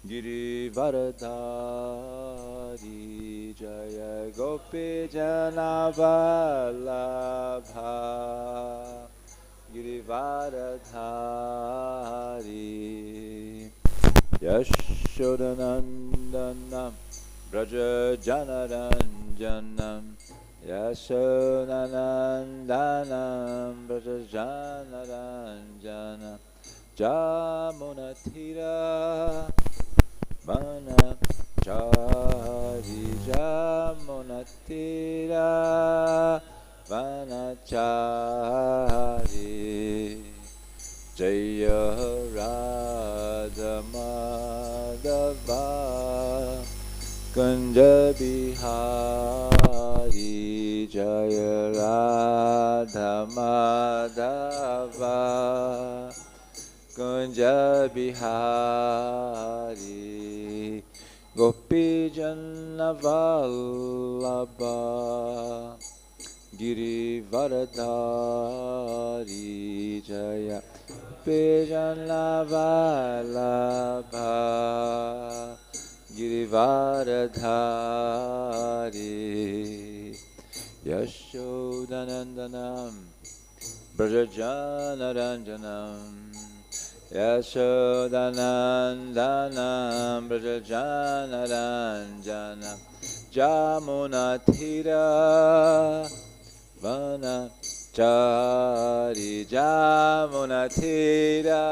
Girivaradhari Jaya Gopi-janavallabha Girivaradhari Yashodanandanam Braja-janaranjanam Yashodanandanam Braja-janaranjanam Jamunatira Vanachari Jamunatira Vanachari Jaya Radha Madhava Kunja Bihari Jaya Radha Madhava Kunja Bihari Gopi-janavallabha Girivaradhari Jaya Gopi-janavallabha Girivaradhari Yashodanandanam Braja-janaranjanam Yashodanandanam Braja-janaranjanam Jamunatira Vanachari Jamunatira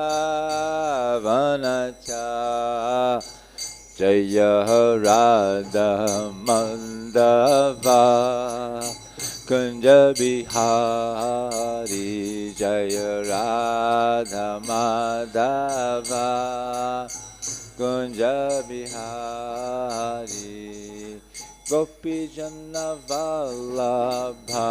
Vanachari Jaya Radha Madhava Kunja Bihari Jaya Radha Madhava Kunja Bihari Gopi-janavallabha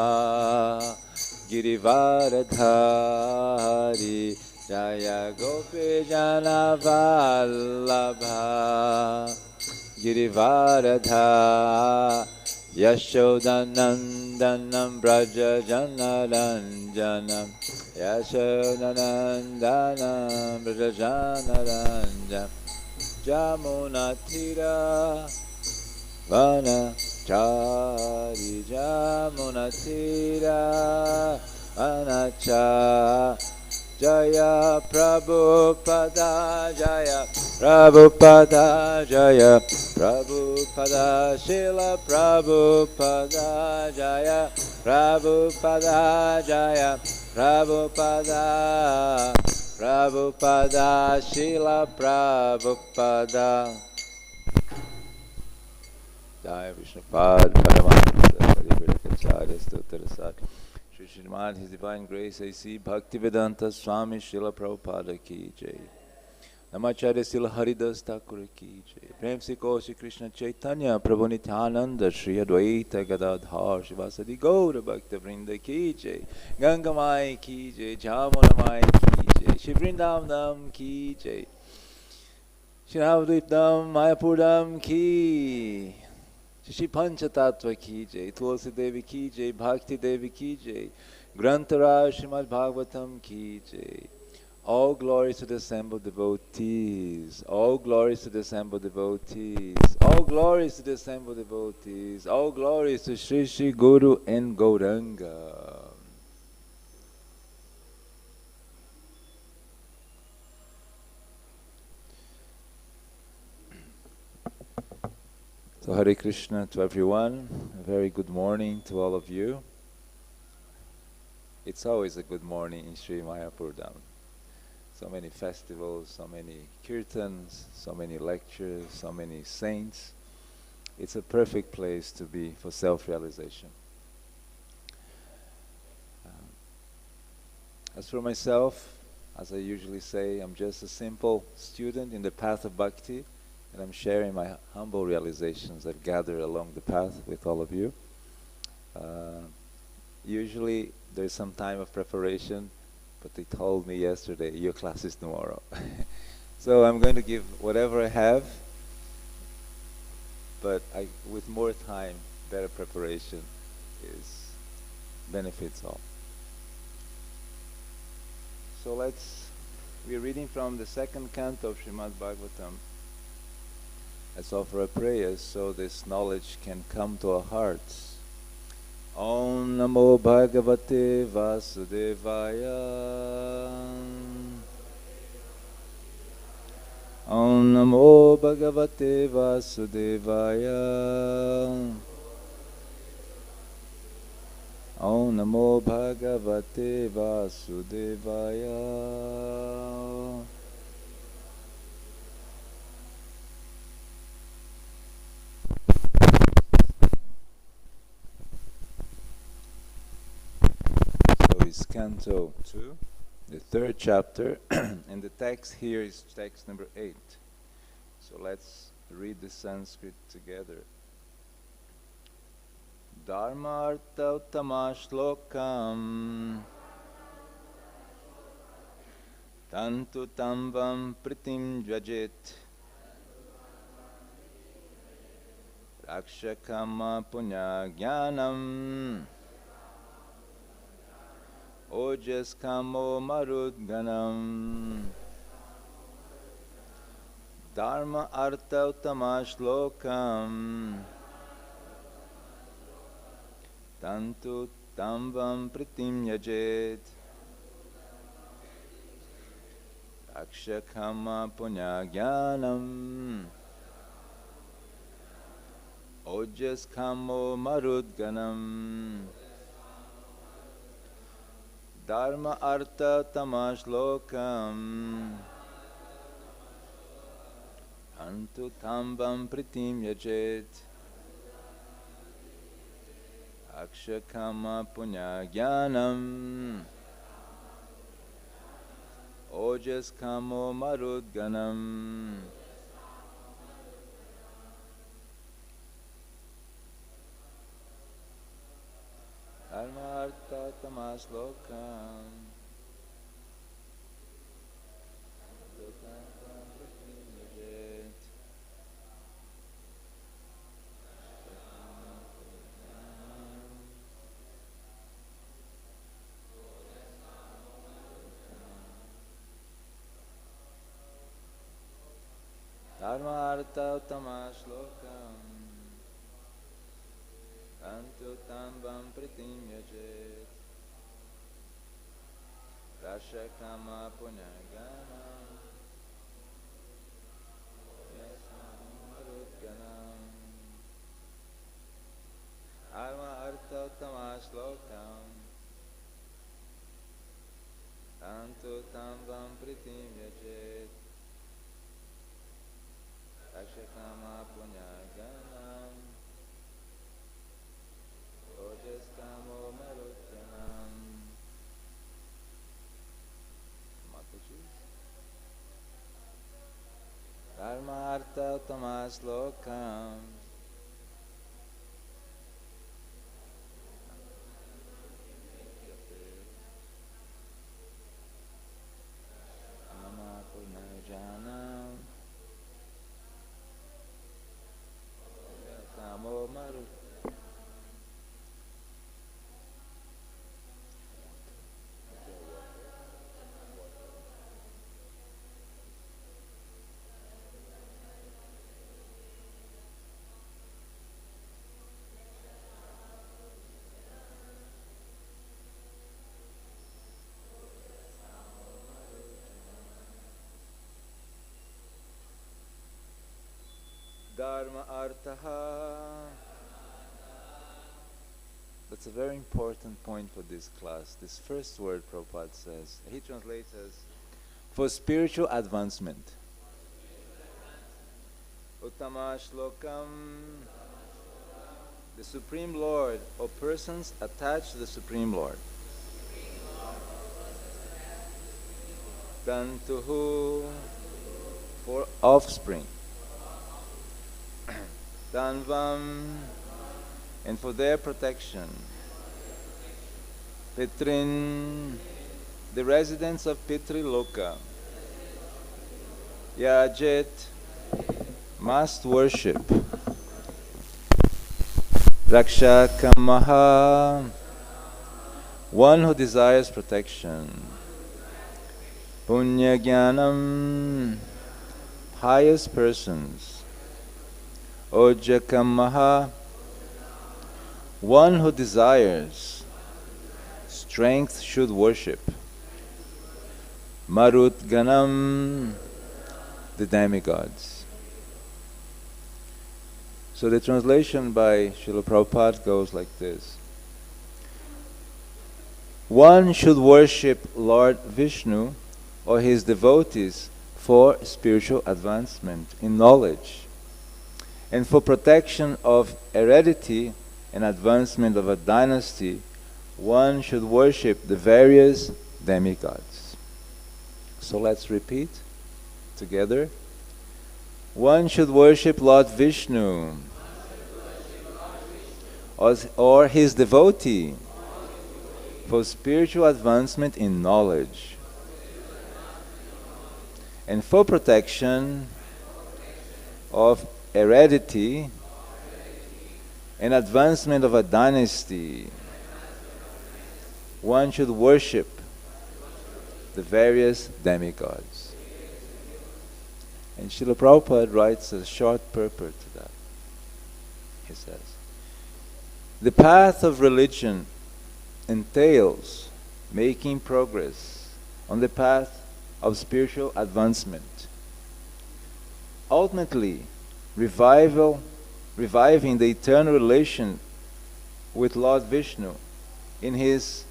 Girivaradhari Jaya Gopi-janavallabha Girivaradhari Yashodanandanam Braja-janaranjanam Yashodanandanam Braja-janaranjanam Jamunatira Vanachari Jamunatira Vanachari Jaya Prabhupada Jaya Prabhupada Jaya Prabhupada Srila Prabhupada Jaya Prabhupada Jaya Prabhupada Prabhupada Srila Prabhupada Jaya Vishnupad Paramātmā Stottarasad Shri Srimad, His Divine Grace, A.C. Bhaktivedanta Swami Srila Prabhupada Ki Jai. Namacharya Srila Haridas Thakur Ki Jai. Prem Se Koshi Krishna Chaitanya Prabhu Nityananda Shri Advaita Gadadhar Shivasadi Gaura Bhakta Vrinda Ki Jai. Ganga Mai Ki Jai. Jamuna Mai Ki Jai. Shri Vrindavadam Ki Jai. Shri Navadvipdam Mayapurdam Ki Shri Pancha Tattva Ki Jai, Tulsi Devi Ki Jai, Bhakti Devi Ki Jai, Grantaraj Srimad Bhagavatam Ki Jai. All glories to the assembled devotees, all glories to the assembled devotees, all glories to the assembled devotees, all glories to Sri Sri Guru and Gauranga. So Hare Krishna to everyone, a very good morning to all of you. It's always a good morning in Sri Mayapurdam. So many festivals, so many kirtans, so many lectures, so many saints. It's a perfect place to be for self-realization. As for myself, as I usually say, I'm just a simple student in the path of bhakti, and I'm sharing my humble realizations I've gathered along the path with all of you. Usually there's some time of preparation, but they told me yesterday, your class is tomorrow. So I'm going to give whatever I have, but with more time, better preparation benefits all. So let's We are reading from the second canto of Srimad Bhagavatam. Let's offer a prayer so this knowledge can come to our hearts. Om Namo Bhagavate Vasudevaya. Om Namo Bhagavate Vasudevaya. Om Namo Bhagavate Vasudevaya. So it's Canto 2, the third chapter, and the text here is text number 8. So let's read the Sanskrit together. Dharma-arthaḥ uttama-ślokam tantuḥ tanvan yajet rakṣā-kāmaḥ puṇya-janān ojas-kāmo marud-gaṇān dharma-arthaḥ uttama-ślokam tantuḥ tanvan yajet rakṣā-kāmaḥ puṇya-janān ojas-kāmo marut-gaṇān dharma-arthaḥ uttama-ślokam tantuḥ tanvan yajet rakṣā-kāmaḥ puṇya-janān ojas-kāmo marut-gaṇān dharma-arthaḥ uttama-ślokam dharma-arthaḥ uttama-ślokam tantuḥ tanvan yajet rakṣā-kāmaḥ puṇya-janān marut-gaṇān dharma-arthaḥ uttama-ślokam tantuḥ tanvan yajet rakṣā-kāmaḥ puṇya-janān ojas-kāmo marut-gaṇān. Mataji. Dharma-arthaḥ uttama-ślokam puṇya-janān ojas-kāmo marut. Dharma-arthaḥ. That's a very important point for this class. This first word Prabhupada says, he translates as for spiritual advancement. Uttama-ślokam, the Supreme Lord, or persons attached to the Supreme Lord. Tantuḥ, for offspring. Tanvan, and for their protection. Pitṛn, the residents of Pitṛloka. Yajet, must worship. Rakṣā-kāmaḥ, one who desires protection. puṇya-janān, pious persons. Ojas-kāmaḥ, one who desires strength should worship. Marud-gaṇān, the demigods. So the translation by Srila Prabhupada goes like this. One should worship Lord Viṣṇu or his devotees for spiritual advancement in knowledge and for protection of heredity and advancement of a dynasty. One should worship the various demigods. So let's repeat together. One should worship Lord Viṣṇu or his devotee for spiritual advancement in knowledge and for protection of heredity and advancement of a dynasty. One should worship the various demigods. And Srila Prabhupada writes a short purport to that. He says, the path of religion entails making progress on the path of spiritual advancement. Ultimately, reviving the eternal relation with Lord Viṣṇu in his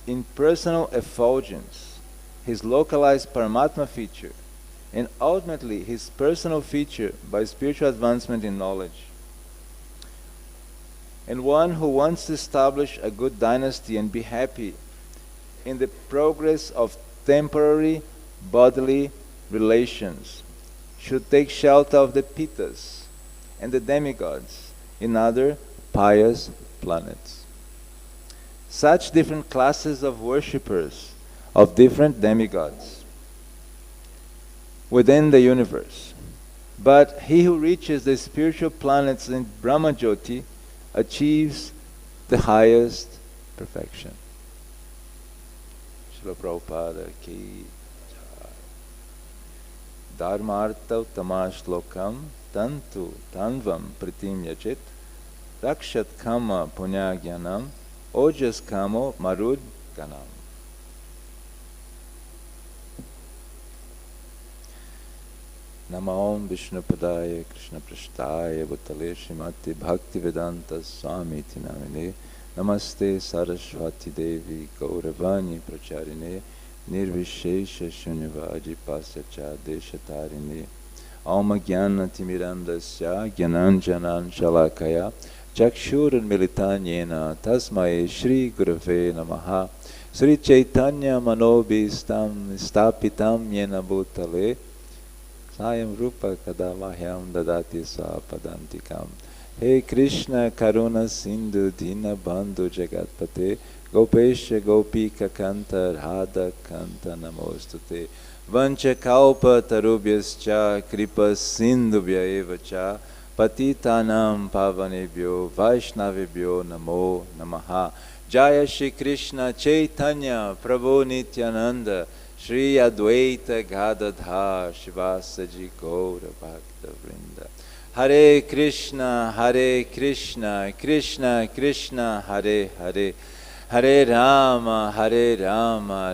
impersonal effulgence, his localized Paramātmā feature, and ultimately his personal feature by spiritual advancement in knowledge. And one who wants to establish a good dynasty and be happy in the progress of temporary bodily relations should take shelter of the pittas and the demigods in other pious planets. Such different classes of worshippers of different demigods within the universe. But he who reaches the spiritual planets in Brahma-jyoti achieves the highest perfection. Srila Prabhupada ki jai. Dharma-arthaḥ uttama-ślokam tanvan yajet rakṣā-kāmaḥ puṇya-janān ojas-kāmo marud-gaṇān. Namo Viṣṇupadaya Krishna Prasthaya Bhutale Srimati Bhaktivedanta Swami Namine Namaste Saraswati Devi Gauravani Pracharine Nirvishesha Shunyavadi Pasyacha Deshatarine Auma Jnana Timirandasya Jnananjanan Shalakaya Chakshur Militanyena Tasmae Shri Gurave Namaha Sri Chaitanya Manobhistam Stapitam Yena Bhutale Sayam Rupa Kadamahyam Dadati Swapadantikam. Hey Krishna Karuna Sindhu Dina Bandhu Jagatpate Gopesha Gopika Kanta Radha Kanta Namostute Vancha Kalpa Tarubhyascha Kripa Sindhubhya Evacha Patitanam Pavanebhyo Vaishnavebhyo Namo Namaha. Jaya Shri Krishna Chaitanya Prabhu Nityananda Shri Advaita Gadadhar Shivasaji Gaura Bhakta Vrinda. Hare Krishna, Krishna Krishna, Hare Hare, Hare Rama,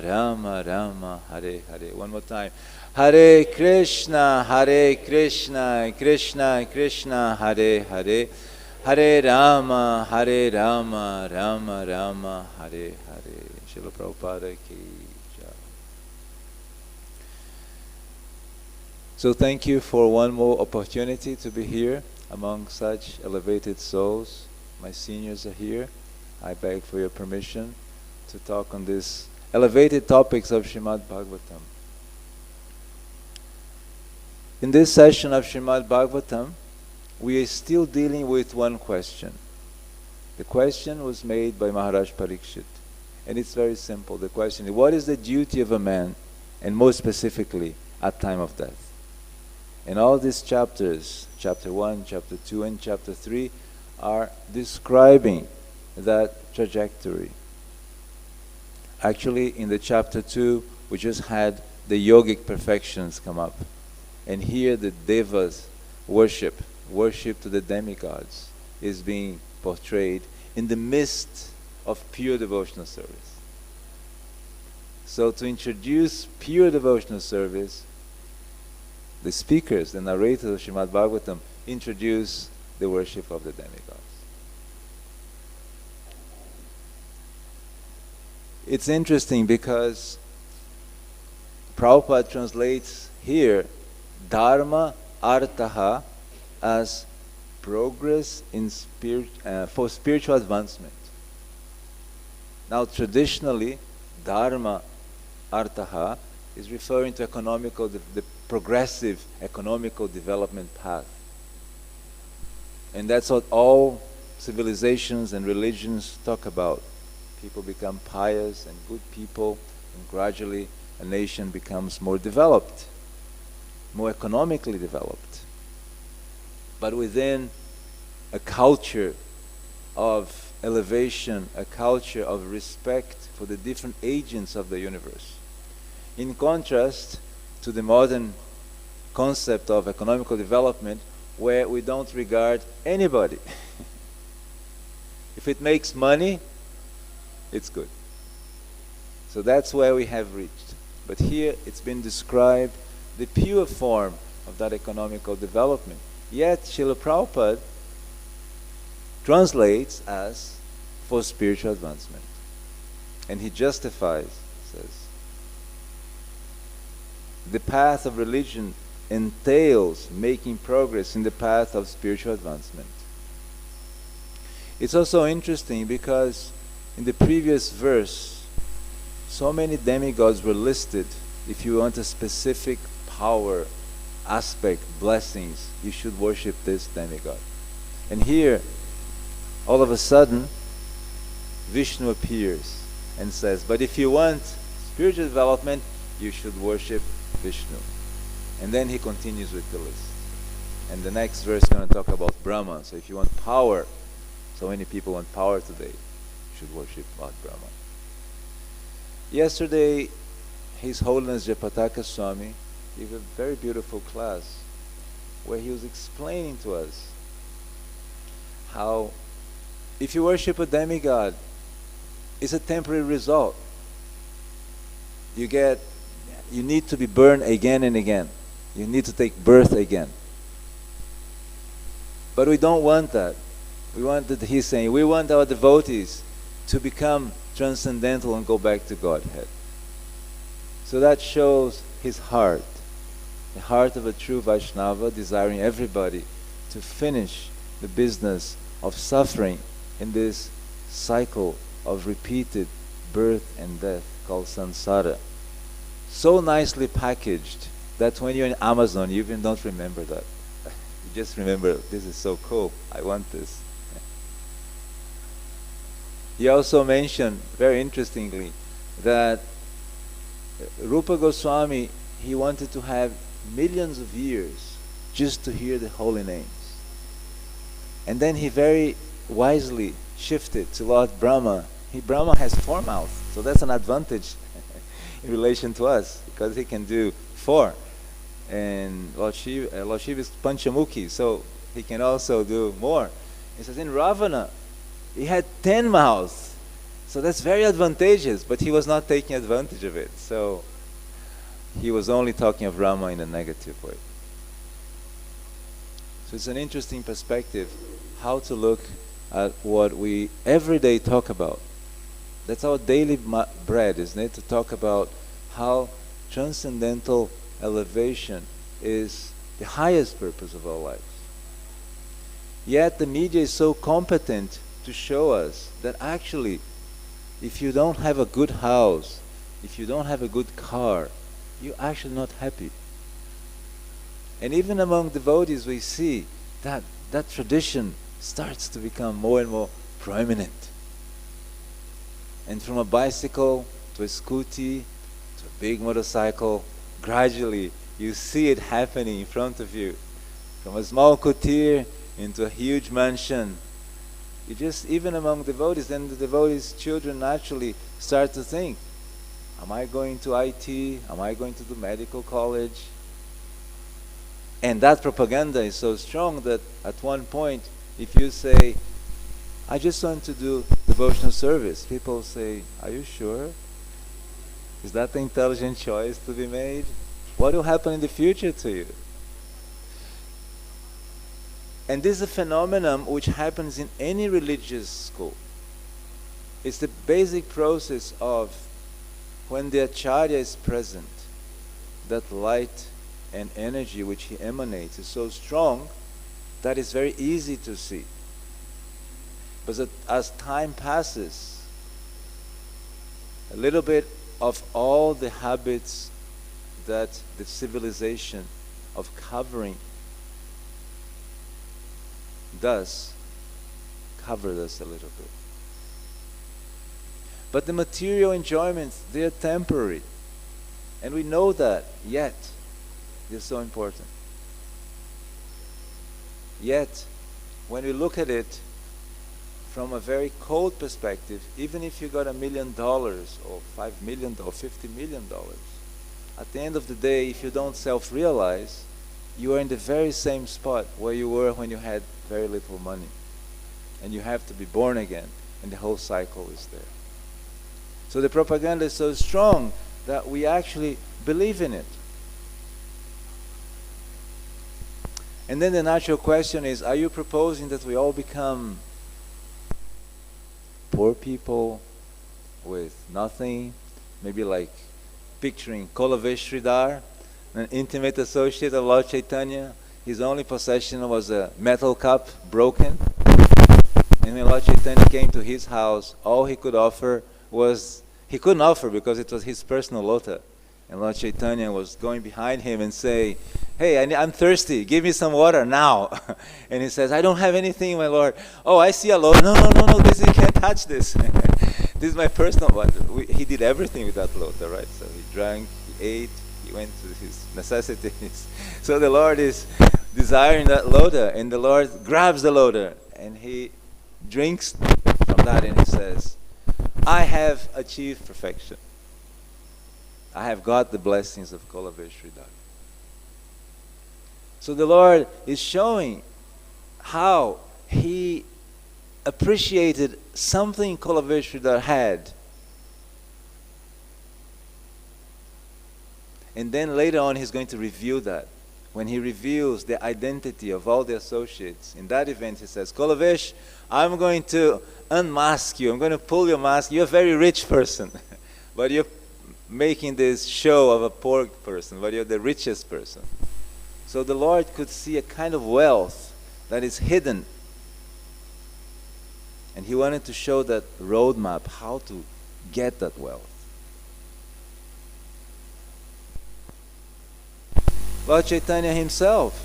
Rama Rama, Hare Hare. One more time. Hare Krishna, Krishna Krishna, Hare Hare, Hare Rama, Rama Rama, Hare Hare. Srila Prabhupada ki. So thank you for one more opportunity to be here among such elevated souls. My seniors are here. I beg for your permission to talk on these elevated topics of Srimad Bhagavatam. In this session of Srimad Bhagavatam, we are still dealing with one question. The question was made by Maharaj Parikshit, and it's very simple. The question is, what is the duty of a man, and more specifically, at time of death? And all these chapters, chapter 1, chapter 2, and chapter 3, are describing that trajectory. Actually, in the chapter 2, we just had the yogic perfections come up. And here the devas worship to the demigods is being portrayed in the midst of pure devotional service. So to introduce pure devotional service, the speakers, the narrators of Srimad Bhagavatam, introduce the worship of the demigods. It's interesting because Prabhupada translates here dharma-arthaḥ as progress in for spiritual advancement. Now traditionally, dharma-arthaḥ is referring to the progressive economical development path. And that's what all civilizations and religions talk about. People become pious and good people, and gradually a nation becomes more developed, more economically developed. But within a culture of elevation, a culture of respect for the different agents of the universe. In contrast to the modern concept of economical development, where we don't regard anybody. If it makes money, it's good. So that's where we have reached. But here it's been described the pure form of that economical development. Yet Srila Prabhupada translates as for spiritual advancement. And he justifies, says, the path of religion entails making progress in the path of spiritual advancement. It's also interesting because in the previous verse, so many demigods were listed. If you want a specific power, aspect, blessings, you should worship this demigod. And here, all of a sudden, Viṣṇu appears and says, but if you want spiritual development, you should worship Viṣṇu. And then he continues with the list. And the next verse is going to talk about Brahma. So if you want power, so many people want power today, you should worship Lord Brahma. Yesterday, His Holiness Japataka Swami gave a very beautiful class where he was explaining to us how if you worship a demigod, it's a temporary result. You need to be born again and again. You need to take birth again. But we don't want that. He's saying, we want our devotees to become transcendental and go back to Godhead. So that shows his heart, the heart of a true Vaishnava, desiring everybody to finish the business of suffering in this cycle of repeated birth and death called samsara. So nicely packaged that when you're in Amazon, you even don't remember that. You just remember, this is so cool, I want this. He also mentioned, very interestingly, that Rupa Goswami, he wanted to have millions of years just to hear the holy names. And then he very wisely shifted to Lord Brahma. Brahma has 4 mouths, so that's an advantage in relation to us, because he can do 4. And Lord Shiva is Panchamukhi, so he can also do more. He says in Ravana, he had 10 mouths, so that's very advantageous, but he was not taking advantage of it. So he was only talking of Rama in a negative way. So it's an interesting perspective, how to look at what we every day talk about. That's our daily bread, isn't it? To talk about how transcendental elevation is the highest purpose of our lives. Yet the media is so competent to show us that actually, if you don't have a good house, if you don't have a good car, you're actually not happy. And even among devotees we see that tradition starts to become more and more prominent. And from a bicycle to a scooty to a big motorcycle, gradually you see it happening in front of you. From a small kutir into a huge mansion. You just, even among devotees, then the devotees' children naturally start to think, Am I going to IT? Am I going to do medical college? And that propaganda is so strong that at one point, if you say, I just want to do devotional service, people say, are you sure? Is that the intelligent choice to be made? What will happen in the future to you? And this is a phenomenon which happens in any religious school. It's the basic process of when the acharya is present, that light and energy which he emanates is so strong that it's very easy to see. But as time passes, a little bit of all the habits that the civilization of covering does covered us a little bit. But the material enjoyments, they are temporary. And we know that, yet they're so important. Yet, when we look at it from a very cold perspective, even if you got $1 million or $5 million or $50 million, at the end of the day, if you don't self-realize, you are in the very same spot where you were when you had very little money. And you have to be born again, and the whole cycle is there. So the propaganda is so strong that we actually believe in it. And then the natural question is, are you proposing that we all become poor people with nothing? Maybe like picturing Kolaveshridhar, an intimate associate of Lord Chaitanya. His only possession was a metal cup, broken. And when Lord Chaitanya came to his house, all he could offer was, he couldn't offer because it was his personal lota. And Lord Chaitanya was going behind him and say, hey, I'm thirsty, give me some water now. And he says, I don't have anything, my Lord. Oh, I see a lota. No, you can't touch this. This is my personal water. He did everything with that lota, right? So he drank, he ate, he went to his necessities. So the Lord is desiring that lota, and the Lord grabs the lota, and he drinks from that, and he says, I have achieved perfection. I have got the blessings of Kolaveshridhar. So the Lord is showing how he appreciated something Kolaveshridhar had. And then later on he's going to reveal that. When he reveals the identity of all the associates, in that event he says, Kolavesh, I'm going to unmask you. I'm going to pull your mask. You're a very rich person, but you're making this show of a poor person, but you're the richest person. So the Lord could see a kind of wealth that is hidden. And he wanted to show that roadmap, how to get that wealth. Lord Chaitanya himself,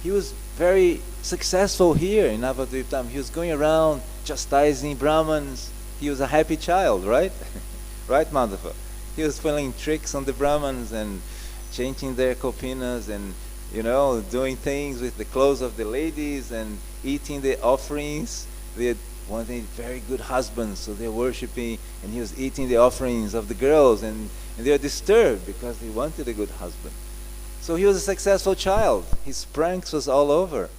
he was very successful here in Navadvipam. He was going around chastising Brahmins. He was a happy child, right? Right, Madhava? He was playing tricks on the Brahmins and changing their kopinas and, doing things with the clothes of the ladies and eating the offerings. They wanted very good husbands, so they're worshipping, and he was eating the offerings of the girls, and they were disturbed because they wanted a good husband. So he was a successful child. His pranks was all over.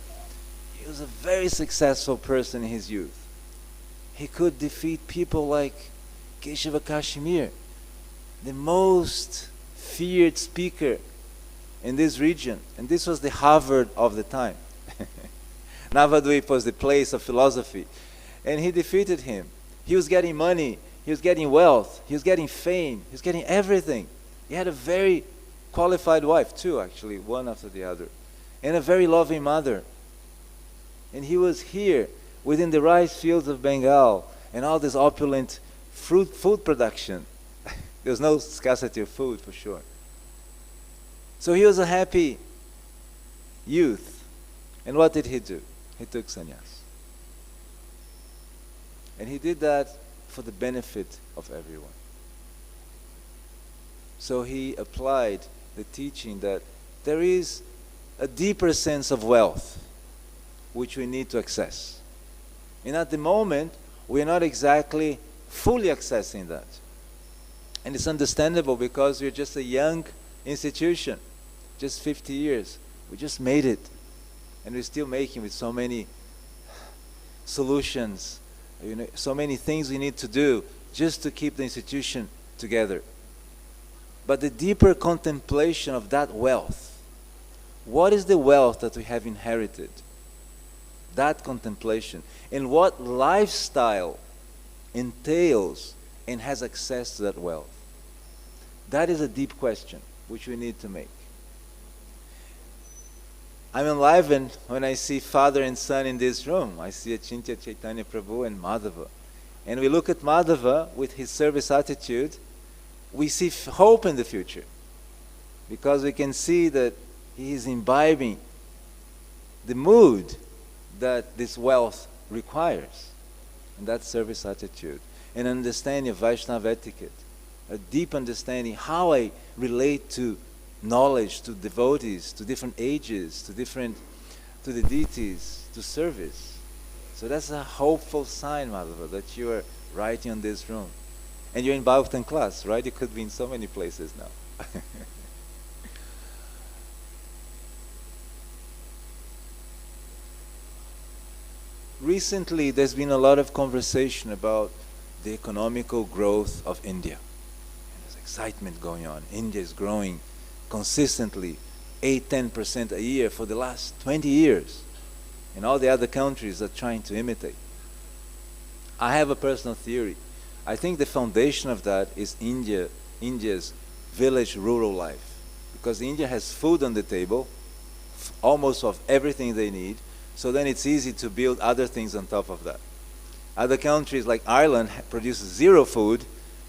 He was a very successful person in his youth. He could defeat people like Keshava Kashmir, the most feared speaker in this region. And this was the Harvard of the time. Navadvip was the place of philosophy. And he defeated him. He was getting money. He was getting wealth. He was getting fame. He was getting everything. He had a very qualified wife too, actually, one after the other. And a very loving mother. And he was here within the rice fields of Bengal and all this opulent food production. There was no scarcity of food for sure. So he was a happy youth. And what did he do? He took sannyas. And he did that for the benefit of everyone. So he applied the teaching that there is a deeper sense of wealth which we need to access. And at the moment, we're not exactly fully accessing that. And it's understandable because we're just a young institution, just 50 years. We just made it. And we're still making with so many solutions, so many things we need to do just to keep the institution together. But the deeper contemplation of that wealth, what is the wealth that we have inherited? That contemplation. And what lifestyle entails and has access to that wealth? That is a deep question which we need to make. I'm enlivened when I see father and son in this room. I see Achintya Chaitanya Prabhu and Madhava. And we look at Madhava with his service attitude, we see hope in the future. Because we can see that he is imbibing the mood that this wealth requires. And that service attitude. An understanding of Vaishnava etiquette. A deep understanding how I relate to knowledge, to devotees, to different ages, to the deities, to service. So that's a hopeful sign, Madhava, that you are writing on this room. And you're in Bhagavatam class, right? You could be in so many places now. Recently, there's been a lot of conversation about the economical growth of India. And there's excitement going on. India is growing consistently 8-10% a year for the last 20 years. And all the other countries are trying to imitate. I have a personal theory. I think the foundation of that is India's village rural life. Because India has food on the table, almost of everything they need, so then it's easy to build other things on top of that. Other countries like Ireland produce zero food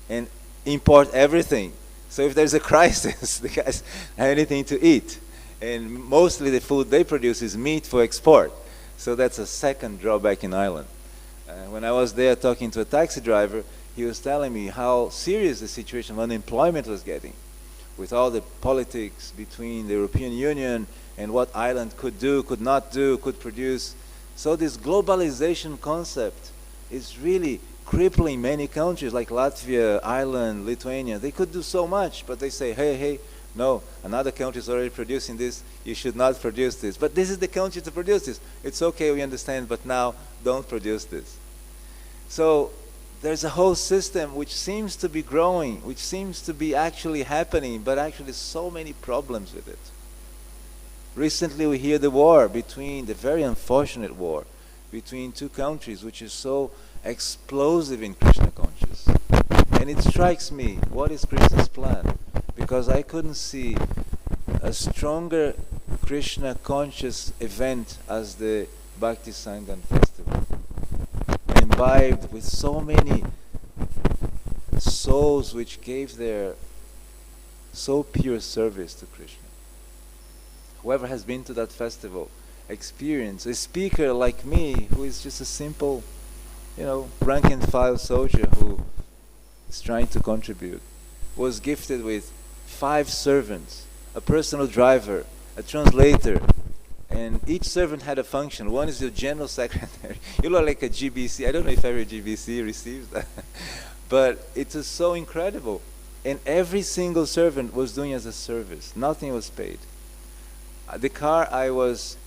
and import everything. So if there's a crisis, the guys have anything to eat. And mostly the food they produce is meat for export. So that's a second drawback in Ireland. When I was there talking to a taxi driver, he was telling me how serious the situation of unemployment was getting, with all the politics between the European Union and what Ireland could do, could not do, could produce. So this globalization concept is really crippling many countries like Latvia, Ireland, Lithuania. They could do so much, but they say, hey, no, another country is already producing this, you should not produce this. But this is the country to produce this. It's okay, we understand, but now don't produce this. So there's a whole system which seems to be growing, which seems to be actually happening, but actually so many problems with it. Recently we hear the very unfortunate war between two countries, which is so explosive in Krishna consciousness. And it strikes me, what is Krishna's plan? Because I couldn't see a stronger Krishna conscious event as the Bhakti Sangam festival. Imbibed with so many souls which gave their so pure service to Krishna. Whoever has been to that festival, experience a speaker like me who is just a simple, rank and file soldier who is trying to contribute, was gifted with 5 servants, a personal driver, a translator, and each servant had a function. One is your general secretary. You look like a GBC. I don't know if every GBC receives that. But it was so incredible. And every single servant was doing as a service. Nothing was paid. The car I was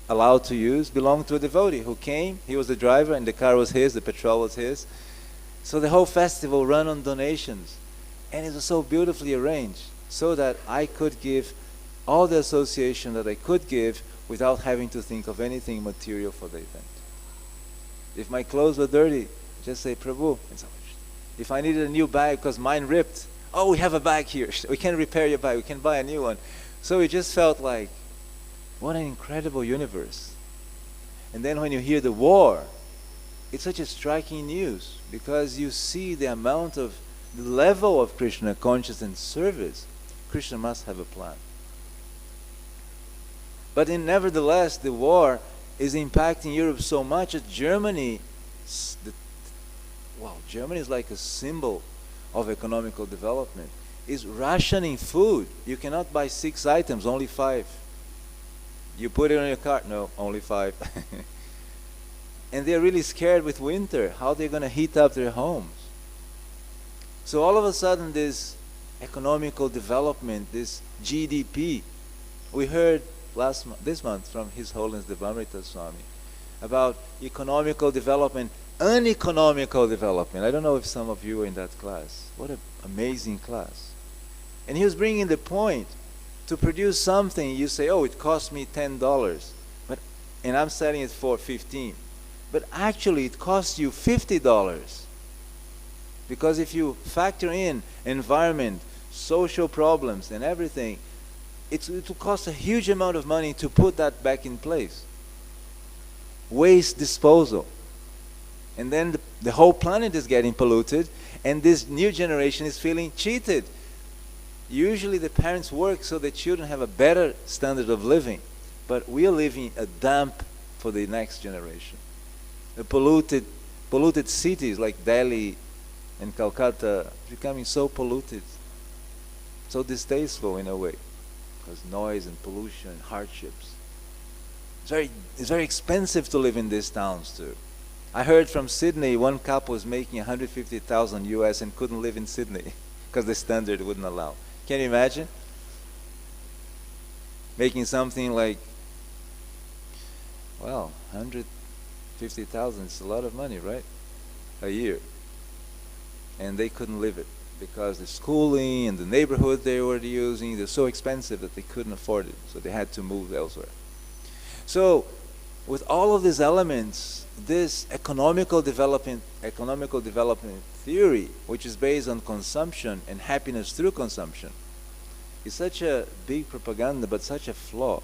allowed to use belonged to a devotee who came. He was the driver and the car was his, the petrol was his. So the whole festival ran on donations. And it was so beautifully arranged so that I could give all the association that I could give without having to think of anything material for the event. If my clothes were dirty, just say, Prabhu. If I needed a new bag because mine ripped, oh, we have a bag here. We can repair your bag. We can buy a new one. So it just felt like, what an incredible universe. And then when you hear the war, it's such a striking news because you see the level of Krishna consciousness and service. Krishna must have a plan. But nevertheless, the war is impacting Europe so much that Germany is like a symbol of economical development, is rationing food. You cannot buy 6 items, only 5. You put it on your cart, no, only 5. And they're really scared with winter, how they're going to heat up their homes. So all of a sudden this economical development, this GDP, we heard this month from His Holiness the Bhagavatam Swami about economical development, uneconomical development. I don't know if some of you were in that class. What an amazing class. And he was bringing the point, to produce something, you say, oh, it cost me $10, and I'm selling it for $15. But actually it costs you $50. Because if you factor in environment, social problems and everything, it will cost a huge amount of money to put that back in place. Waste disposal. And then the whole planet is getting polluted, and this new generation is feeling cheated. Usually the parents work so the children have a better standard of living, but we are leaving a dump for the next generation. The polluted cities like Delhi and Calcutta becoming so polluted, so distasteful in a way, because noise and pollution and hardships. It's very expensive to live in these towns too. I heard from Sydney, one couple was making $150,000 US and couldn't live in Sydney because the standard wouldn't allow. Can you imagine? Making something like, well, 150,000 is a lot of money, right? A year. And they couldn't live it because the schooling and the neighborhood they were using, they're so expensive that they couldn't afford it. So they had to move elsewhere. So with all of these elements, this economical development theory, which is based on consumption and happiness through consumption, is such a big propaganda, but such a flaw.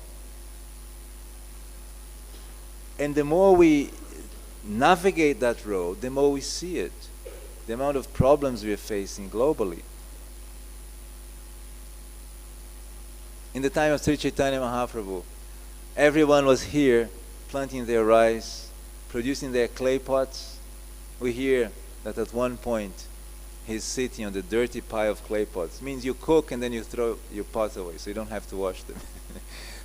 And the more we navigate that road, the more we see it, the amount of problems we are facing globally. In the time of Sri Chaitanya Mahaprabhu, everyone was here planting their rice, producing their clay pots. We hear that at one point he's sitting on the dirty pile of clay pots. It means you cook and then you throw your pots away, so you don't have to wash them.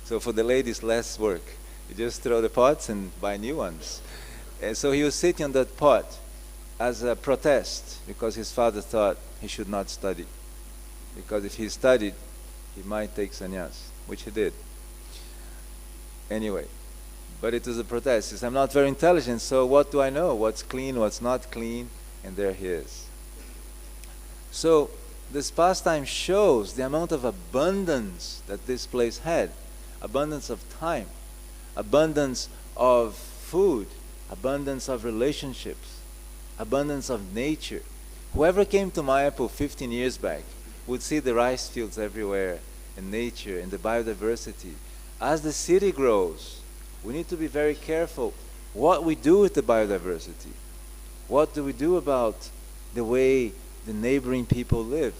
So for the ladies, less work. You just throw the pots and buy new ones. And so he was sitting on that pot as a protest, because his father thought he should not study. Because if he studied, he might take sannyas, which he did. Anyway, but it was a protest. He said, I'm not very intelligent, so what do I know? What's clean, what's not clean? And there he is. So this pastime shows the amount of abundance that this place had. Abundance of time, abundance of food, abundance of relationships, abundance of nature. Whoever came to Mayapur 15 years back would see the rice fields everywhere, and nature, and the biodiversity. As the city grows, we need to be very careful what we do with the biodiversity. What do we do about the way the neighboring people live?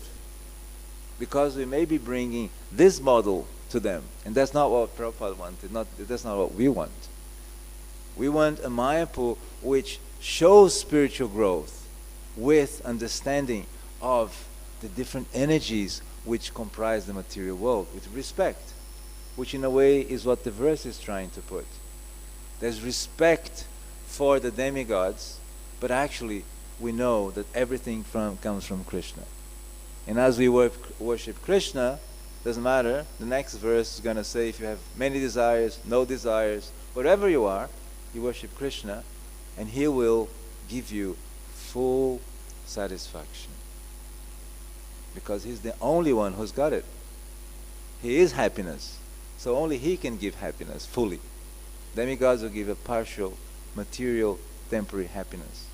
Because we may be bringing this model to them, and that's not what Prabhupada wanted. That's not what we want. We want a Mayapur which shows spiritual growth with understanding of the different energies which comprise the material world, with respect, which in a way is what the verse is trying to put. There's respect for the demigods, but actually we know that everything comes from Krishna. And as we worship Krishna, doesn't matter, the next verse is going to say if you have many desires, no desires, wherever you are, you worship Krishna, and He will give you full satisfaction. Because He's the only one who's got it. He is happiness. So only He can give happiness fully. Demigods will give a partial, material, temporary happiness.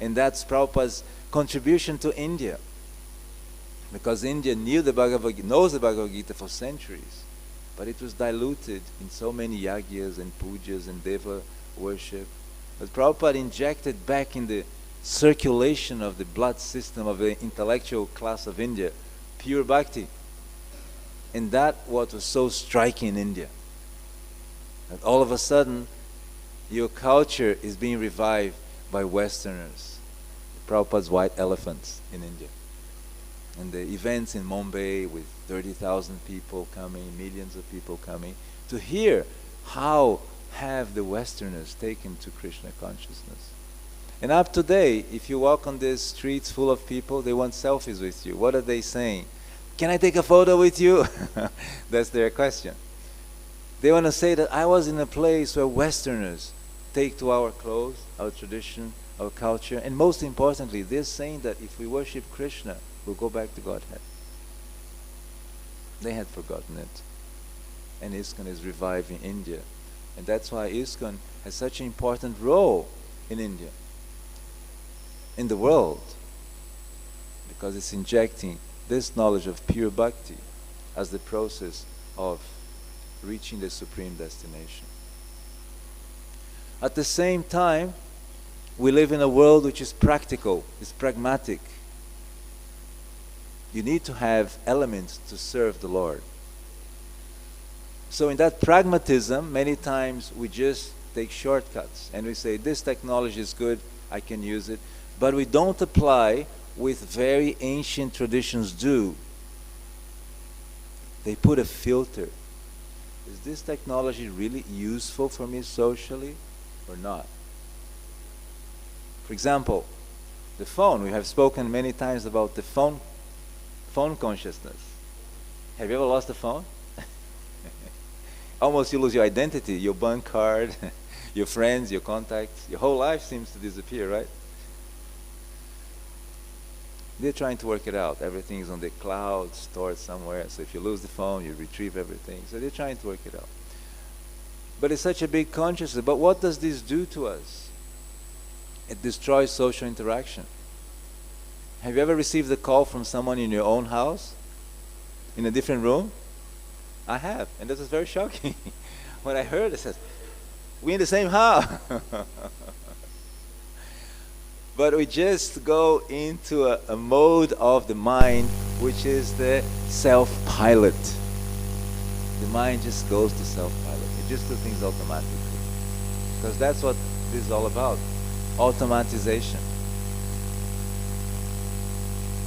And that's Prabhupada's contribution to India. Because India knows the Bhagavad Gita for centuries. But it was diluted in so many yagyas and pujas and deva worship. But Prabhupada injected back in the circulation of the blood system of the intellectual class of India pure bhakti. And that what was so striking in India. That all of a sudden, your culture is being revived by Westerners. Prabhupada's white elephants in India. And the events in Mumbai with 30,000 people coming, millions of people coming, to hear how have the Westerners taken to Krishna consciousness. And up to date, if you walk on these streets full of people, they want selfies with you. What are they saying? Can I take a photo with you? That's their question. They want to say that I was in a place where Westerners take to our clothes, our tradition, our culture, and most importantly, they're saying that if we worship Krishna, we'll go back to Godhead. They had forgotten it. And ISKCON is reviving India. And that's why ISKCON has such an important role in India, in the world, because it's injecting this knowledge of pure bhakti as the process of reaching the supreme destination. At the same time, we live in a world which is practical, is pragmatic. You need to have elements to serve the Lord. So in that pragmatism, many times we just take shortcuts and we say, this technology is good, I can use it, but we don't apply with very ancient traditions do. They put a filter. Is this technology really useful for me socially or not? For example, the phone. We have spoken many times about the phone consciousness. Have you ever lost a phone? Almost you lose your identity, your bank card, your friends, your contacts. Your whole life seems to disappear, right? They're trying to work it out. Everything is on the cloud, stored somewhere. So if you lose the phone, you retrieve everything. So they're trying to work it out. But it's such a big consciousness. But what does this do to us? It destroys social interaction. Have you ever received a call from someone in your own house? In a different room? I have. And this is very shocking. When I heard it, I said, we're in the same house. But we just go into a mode of the mind which is the self-pilot. The mind just goes to self-pilot. It just does things automatically. Because that's what this is all about. Automatization.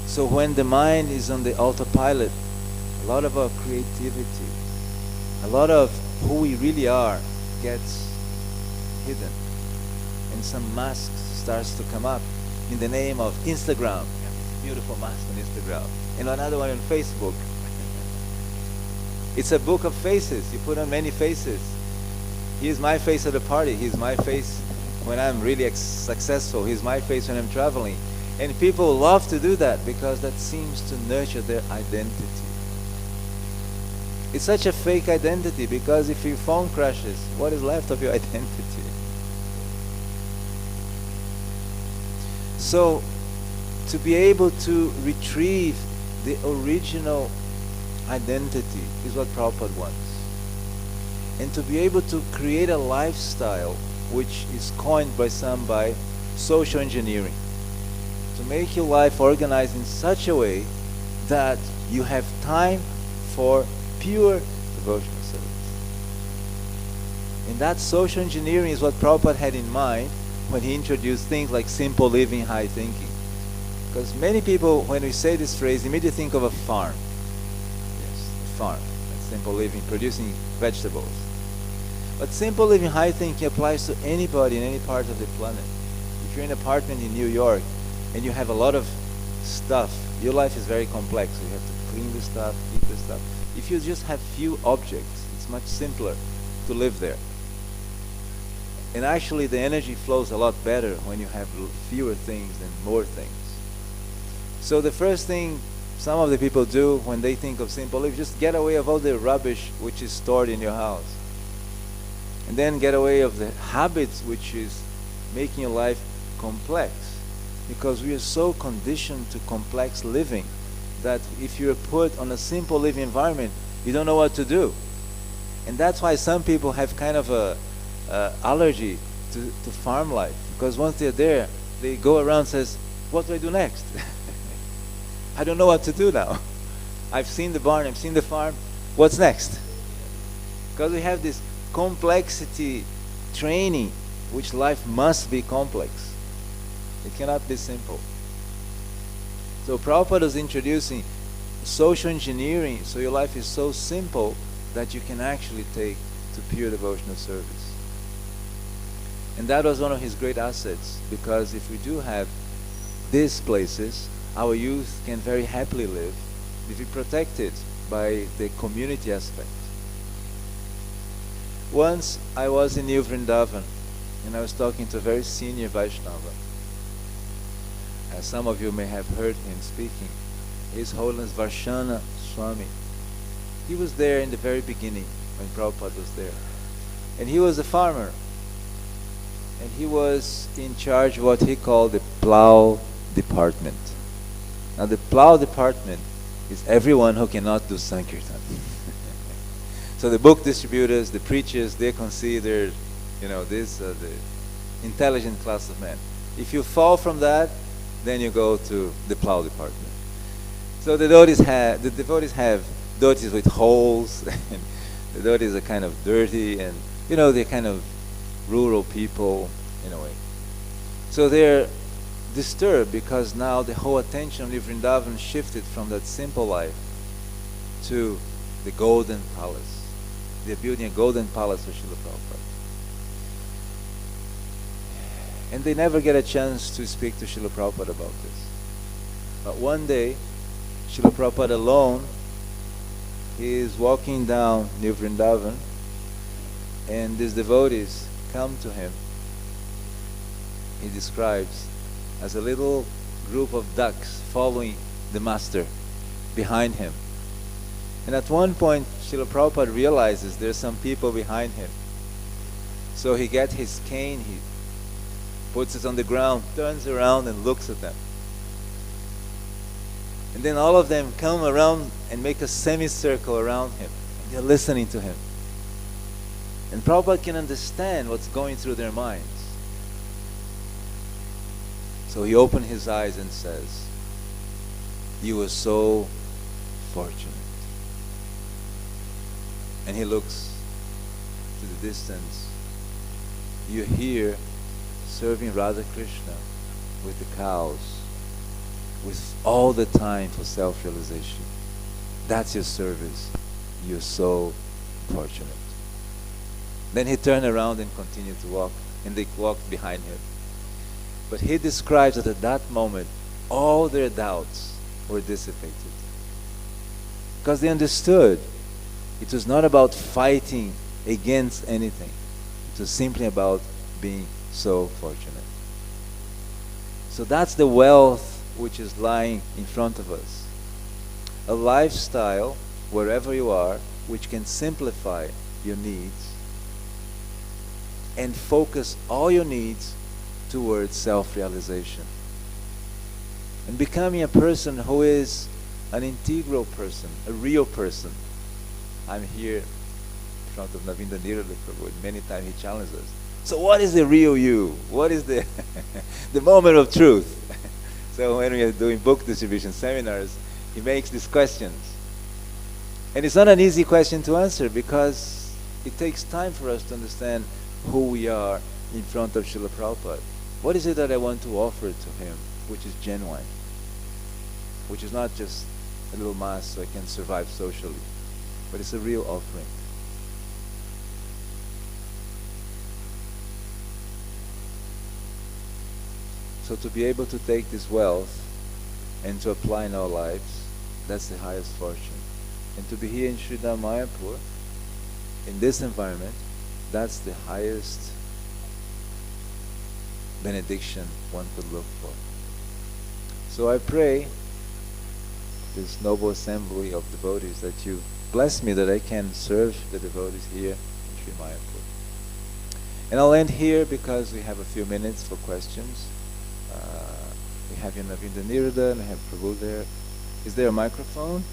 So when the mind is on the autopilot, a lot of our creativity, a lot of who we really are gets hidden. And some masks starts to come up in the name of Instagram. Beautiful mask on Instagram. And another one on Facebook. It's a book of faces. You put on many faces. Here's my face at a party. Here's my face when I'm really successful. Here's my face when I'm traveling. And people love to do that because that seems to nurture their identity. It's such a fake identity because if your phone crashes, what is left of your identity? So, to be able to retrieve the original identity is what Prabhupada wants. And to be able to create a lifestyle which is coined by some by social engineering. To make your life organized in such a way that you have time for pure devotional service. And that social engineering is what Prabhupada had in mind when he introduced things like simple living, high thinking. Because many people, when we say this phrase, immediately think of a farm. Yes, a farm. Simple living, producing vegetables. But simple living, high thinking applies to anybody in any part of the planet. If you're in an apartment in New York and you have a lot of stuff, your life is very complex. You have to clean the stuff, keep the stuff. If you just have few objects, it's much simpler to live there. And actually the energy flows a lot better when you have fewer things than more things. So the first thing some of the people do when they think of simple living, just get away of all the rubbish which is stored in your house. And then get away of the habits which is making your life complex. Because we are so conditioned to complex living that if you're put on a simple living environment, you don't know what to do. And that's why some people have kind of a allergy to farm life, because once they're there, they go around and says, what do I do next? I don't know what to do now. I've seen the barn, I've seen the farm, what's next? Because we have this complexity training, which life must be complex. It cannot be simple. So Prabhupada is introducing social engineering, so your life is so simple that you can actually take to pure devotional service. And that was one of his great assets, because if we do have these places, our youth can very happily live if we protect it by the community aspect. Once I was in New Vrindavan, and I was talking to a very senior Vaishnava. As some of you may have heard him speaking, His Holiness Varshana Swami. He was there in the very beginning when Prabhupada was there. And he was a farmer. And he was in charge of what he called the plow department. Now the plow department is everyone who cannot do Sankirtan. So the book distributors, the preachers, they're considered, this the intelligent class of men. If you fall from that, then you go to the plow department. So the devotees have devotees with holes, and the devotees are kind of dirty, and they're kind of rural people in a way. So they're disturbed because now the whole attention of Vrindavan shifted from that simple life to the golden palace. They're building a golden palace for Srila Prabhupada. And they never get a chance to speak to Srila Prabhupada about this. But one day, Srila Prabhupada alone, he is walking down near Vrindavan, and these devotees come to him. He describes as a little group of ducks following the master behind him. And at one point, Srila Prabhupada realizes there's some people behind him. So he gets his cane, he puts it on the ground, turns around and looks at them. And then all of them come around and make a semicircle around him. And they're listening to him. And Prabhupada can understand what's going through their minds. So he opened his eyes and says, "You were so fortunate." And he looks to the distance. You're here serving Radha Krishna with the cows, with all the time for self-realization. That's your service. You're so fortunate. Then he turned around and continued to walk, and they walked behind him. But he describes that at that moment, all their doubts were dissipated. Because they understood it was not about fighting against anything. It was simply about being so fortunate. So that's the wealth which is lying in front of us. A lifestyle, wherever you are, which can simplify your needs and focus all your needs towards self-realization. And becoming a person who is an integral person, a real person. I'm here in front of Navinda Nirala Prabhu, and many times he challenges us. So what is the real you? What is the the moment of truth? So when we are doing book distribution seminars, he makes these questions. And it's not an easy question to answer because it takes time for us to understand who we are in front of Srila Prabhupada. What is it that I want to offer to him which is genuine? Which is not just a little mass so I can survive socially, but it's a real offering. So to be able to take this wealth and to apply in our lives, that's the highest fortune. And to be here in Sridhar Mayapur, in this environment, that's the highest benediction one could look for. So I pray this noble assembly of devotees that you bless me that I can serve the devotees here in Sri Mayapur. And I'll end here because we have a few minutes for questions. We have Navinda Nirada and I have Prabhu there. Is there a microphone?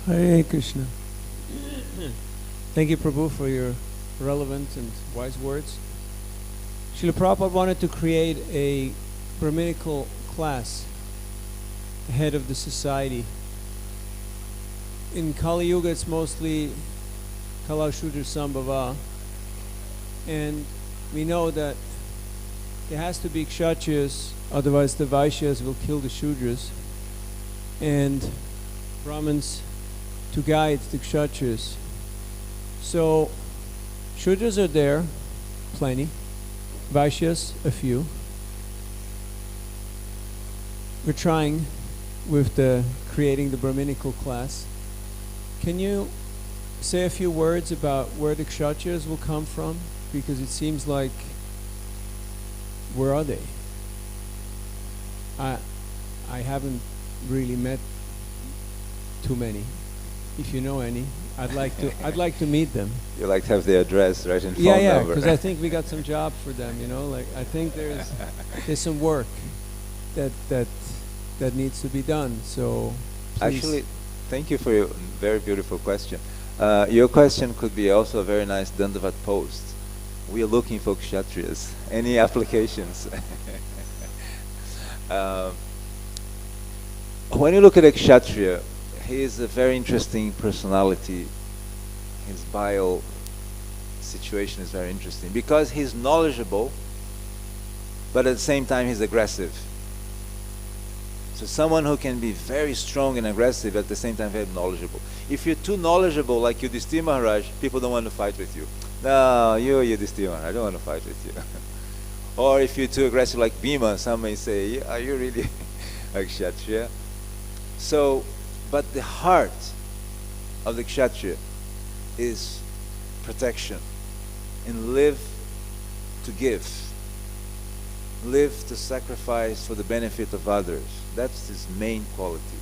Hare Krishna. Thank you, Prabhu, for your relevant and wise words. Srila Prabhupada wanted to create a Brahminical class, the head of the society. In Kali Yuga, it's mostly Kala Shudra Sambhava, and we know that there has to be Kshatriyas, otherwise the Vaishyas will kill the Shudras. And Brahmins to guide the Kshatriyas. So, Shudras are there, plenty. Vaishyas, a few. We're trying with creating the Brahminical class. Can you say a few words about where the Kshatriyas will come from? Because it seems like, where are they? I haven't really met too many. If you know any, I'd like to meet them. You like to have their address, right, and phone number. Yeah, number. because I think we got some job for them. You know, like I think there's some work that needs to be done. So please. Actually, thank you for your very beautiful question. Your question could be also a very nice Dandavat post. We are looking for Kshatriyas. Any applications? When you look at a Kshatriya, he is a very interesting personality. His bio situation is very interesting because he's knowledgeable, but at the same time he's aggressive. So someone who can be very strong and aggressive at the same time very knowledgeable. If you're too knowledgeable like Yudhishthira Maharaj, people don't want to fight with you. No, you're Yudhishthira Maharaj, I don't want to fight with you. Or if you're too aggressive like Bhima, some may say, are you really a Kshatriya? So, but the heart of the Kshatriya is protection and live to give. Live to sacrifice for the benefit of others. That's his main quality.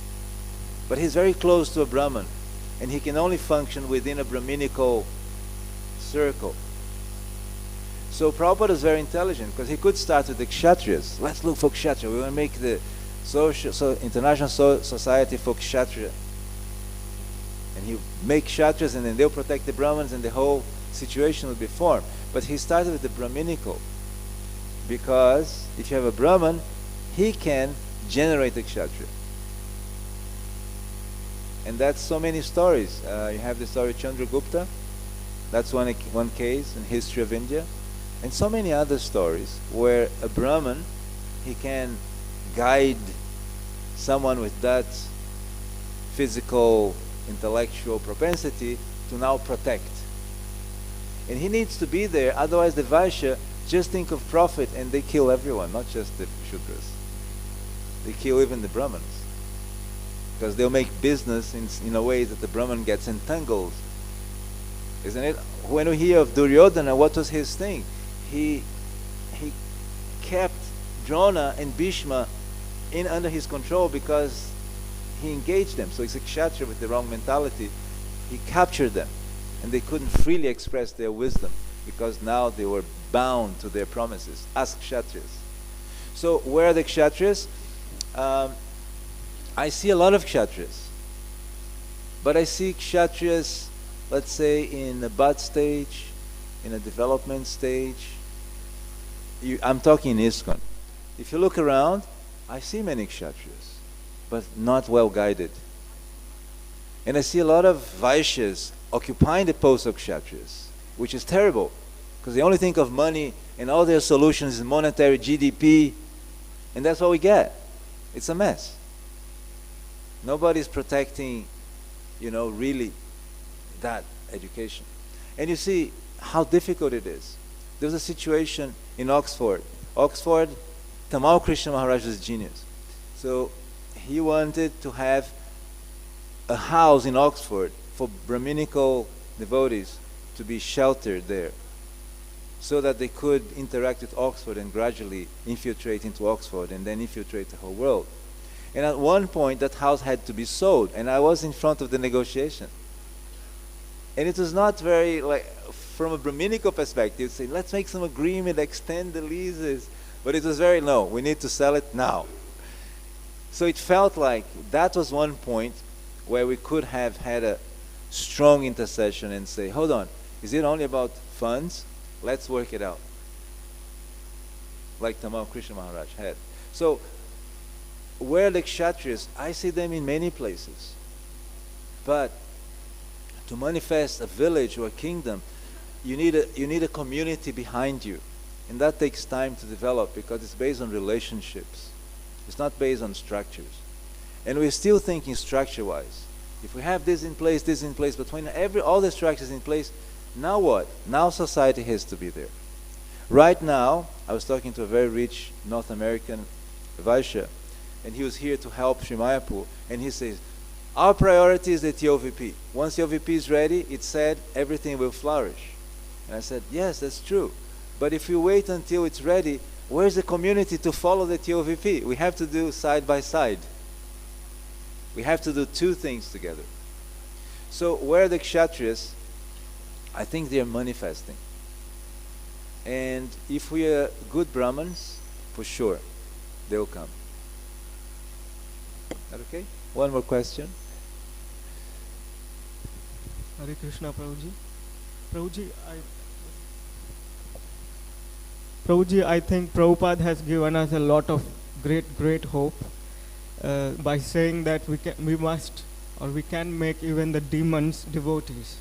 But he's very close to a Brahman, and he can only function within a Brahminical circle. So Prabhupada is very intelligent because he could start with the Kshatriyas. Let's look for Kshatriya. We want to make the international society for Kshatriya. And he make Kshatriyas, and then they'll protect the Brahmins, and the whole situation will be formed. But he started with the Brahminical. Because if you have a Brahman, he can generate a Kshatriya. And that's so many stories. You have the story of Chandragupta. That's one case in history of India. And so many other stories where a Brahman, he can guide someone with that physical, intellectual propensity to now protect. And he needs to be there, otherwise the Vaishya just think of profit and they kill everyone, not just the Shudras. They kill even the Brahmins. Because they'll make business in a way that the Brahman gets entangled. Isn't it? When we hear of Duryodhana, what was his thing? He kept Drona and Bhishma under his control because he engaged them. So he's a Kshatriya with the wrong mentality. He captured them. And they couldn't freely express their wisdom because now they were bound to their promises as Kshatriyas. So where are the Kshatriyas? I see a lot of Kshatriyas. But I see Kshatriyas, let's say, in a bud stage, in a development stage. I'm talking in ISKCON. If you look around, I see many Kshatriyas, but not well guided. And I see a lot of Vaishyas occupying the post of Kshatriyas, which is terrible, because they only think of money and all their solutions is monetary GDP, and that's what we get. It's a mess. Nobody's protecting, really that education. And you see how difficult it is. There was a situation in Oxford. Tamal Krishna Maharaj was a genius. So he wanted to have a house in Oxford for Brahminical devotees to be sheltered there, so that they could interact with Oxford and gradually infiltrate into Oxford and then infiltrate the whole world. And at one point that house had to be sold, and I was in front of the negotiation. And it was not very, from a Brahminical perspective, say, let's make some agreement, extend the leases. But it was very, no, we need to sell it now. So it felt like that was one point where we could have had a strong intercession and say, hold on, is it only about funds? Let's work it out. Like Tamal Krishna Maharaj had. So, where the Kshatriyas, I see them in many places. But to manifest a village or a kingdom, you need a community behind you. And that takes time to develop because it's based on relationships. It's not based on structures. And we're still thinking structure-wise. If we have this in place, but when all the structures in place, now what? Now society has to be there. Right now, I was talking to a very rich North American Vaishya, and he was here to help Sri Mayapur, and he says, our priority is the TOVP. Once the OVP is ready, it's said everything will flourish. And I said, yes, that's true. But if we wait until it's ready, where's the community to follow the TOVP? We have to do side by side. We have to do two things together. So where the Kshatriyas, I think they are manifesting. And if we are good Brahmins, for sure, they will come. Is that okay? One more question. Hare Krishna, Prabhuji. Prabhuji, I think Prabhupada has given us a lot of great hope by saying that we can make even the demons devotees.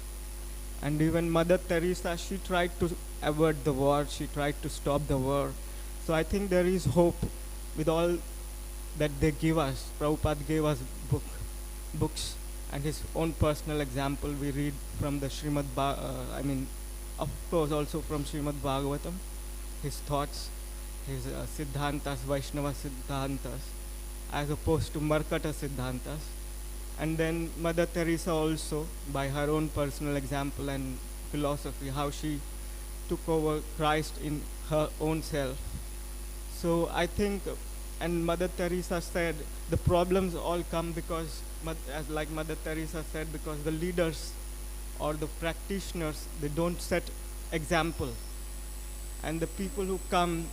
And even Mother Teresa, she tried to avert the war, she tried to stop the war. So I think there is hope with all that they give us. Prabhupada gave us books and his own personal example. We read from the Srimad, of course also from Srimad Bhagavatam, his thoughts, his Siddhantas, Vaishnava Siddhantas, as opposed to Markata Siddhantas. And then Mother Teresa also, by her own personal example and philosophy, how she took over Christ in her own self. So I think, and Mother Teresa said, the problems all come because, like Mother Teresa said, because the leaders or the practitioners, they don't set example. And the people who come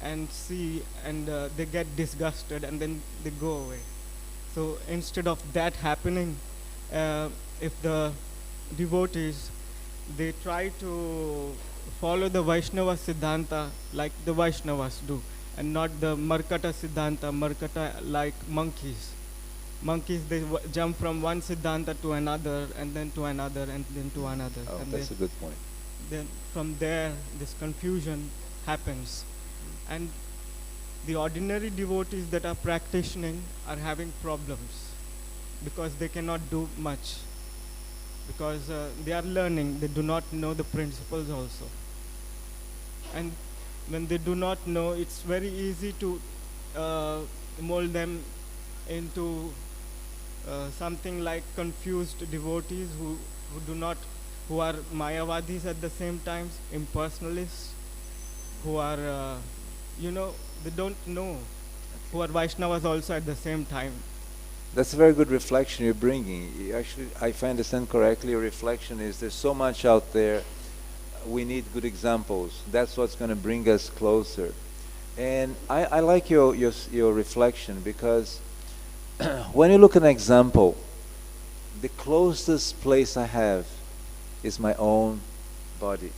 and see and they get disgusted and then they go away. So instead of that happening, if the devotees, they try to follow the Vaishnava Siddhanta like the Vaishnavas do, and not the Markata Siddhanta, Markata like monkeys. Monkeys, they jump from one Siddhanta to another, and then to another, and then to another. Oh, and that's a good point. Then from there, this confusion happens. And the ordinary devotees that are practicing are having problems because they cannot do much, because they are learning, they do not know the principles also. And when they do not know, it's very easy to mold them into something like confused devotees who are Mayavadis at the same time, impersonalists, who are, they don't know, who are Vaishnavas also at the same time. That's a very good reflection you're bringing. Actually, if I understand correctly, your reflection is there's so much out there, we need good examples. That's what's going to bring us closer. And I like your reflection, because when you look at an example, the closest place I have is my own body,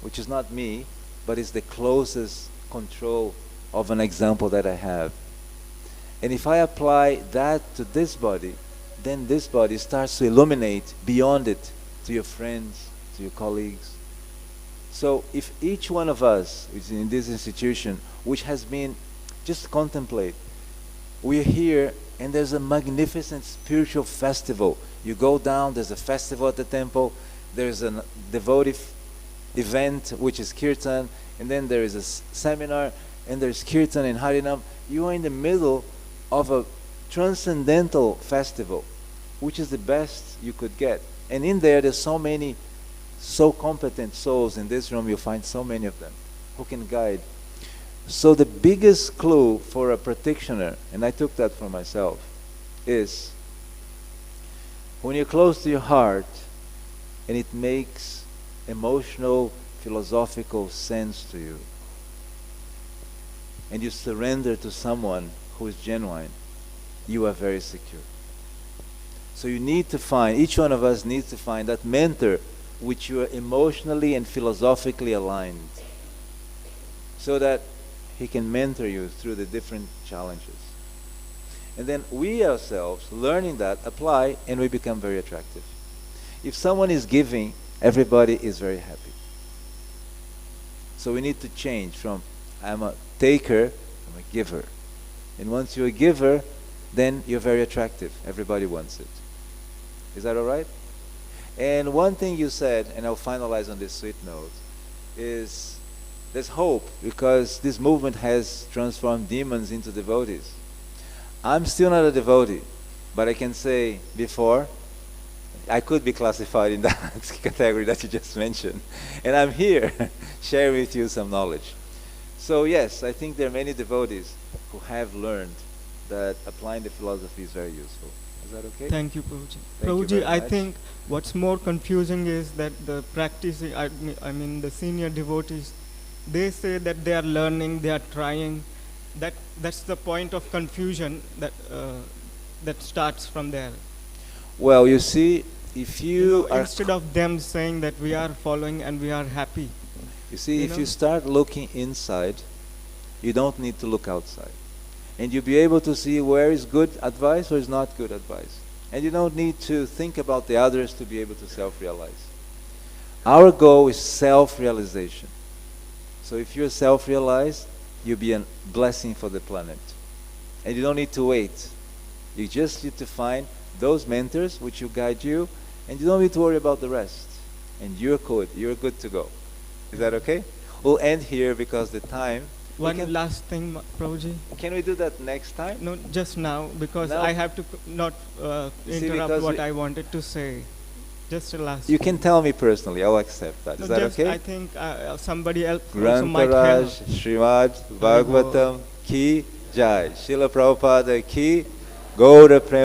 which is not me, but is the closest control of an example that I have. And if I apply that to this body, then this body starts to illuminate beyond it to your friends, to your colleagues. So if each one of us is in this institution, which has been, just contemplate, we're here and there's a magnificent spiritual festival. You go down, there's a festival at the temple, there's a devotee event, which is kirtan, and then there is a seminar, and there's kirtan and harinam. You are in the middle of a transcendental festival, which is the best you could get. And in there's so competent souls. In this room you'll find so many of them who can guide. So the biggest clue for a practitioner, and I took that for myself, is when you're close to your heart and it makes emotional, philosophical sense to you, and you surrender to someone who is genuine, you are very secure. So you need to find, each one of us needs to find that mentor which you are emotionally and philosophically aligned, so that he can mentor you through the different challenges. And then we ourselves, learning that, apply, and we become very attractive. If someone is giving, everybody is very happy. So we need to change from I'm a taker, I'm a giver. And once you're a giver, then you're very attractive. Everybody wants it. Is that all right? And one thing you said, and I'll finalize on this sweet note, is there's hope because this movement has transformed demons into devotees. I'm still not a devotee, but I can say before, I could be classified in that category that you just mentioned. And I'm here sharing with you some knowledge. So yes, I think there are many devotees who have learned that applying the philosophy is very useful. Is that okay? Thank you, Prabhuji. Thank you Prabhuji, very I much. think what's more confusing is that the practicing, I mean the senior devotees, they say that they are learning, they are trying. That's the point of confusion that starts from there. Well, you see, if you are instead of them saying that we are following and we are happy. You see, You if know? you start looking inside, you don't need to look outside. And you'll be able to see where is good advice or is not good advice. And you don't need to think about the others to be able to self-realize. Our goal is self-realization. So if you're self-realized, you'll be a blessing for the planet. And you don't need to wait. You just need to find those mentors which will guide you, and you don't need to worry about the rest. And you're good to go. Is that okay? We'll end here because the time. One last thing, Prabhuji. Can we do that next time? No, just now, because Now? I have to not See, interrupt because what we- I wanted to say. Just a last. You can tell me personally. I'll accept that. No, Is that just okay? I think somebody else also might Grantaraj, help. Srimad, Bhagavatam, Ki Jai. Srila Prabhupada Ki, Gaura Prem.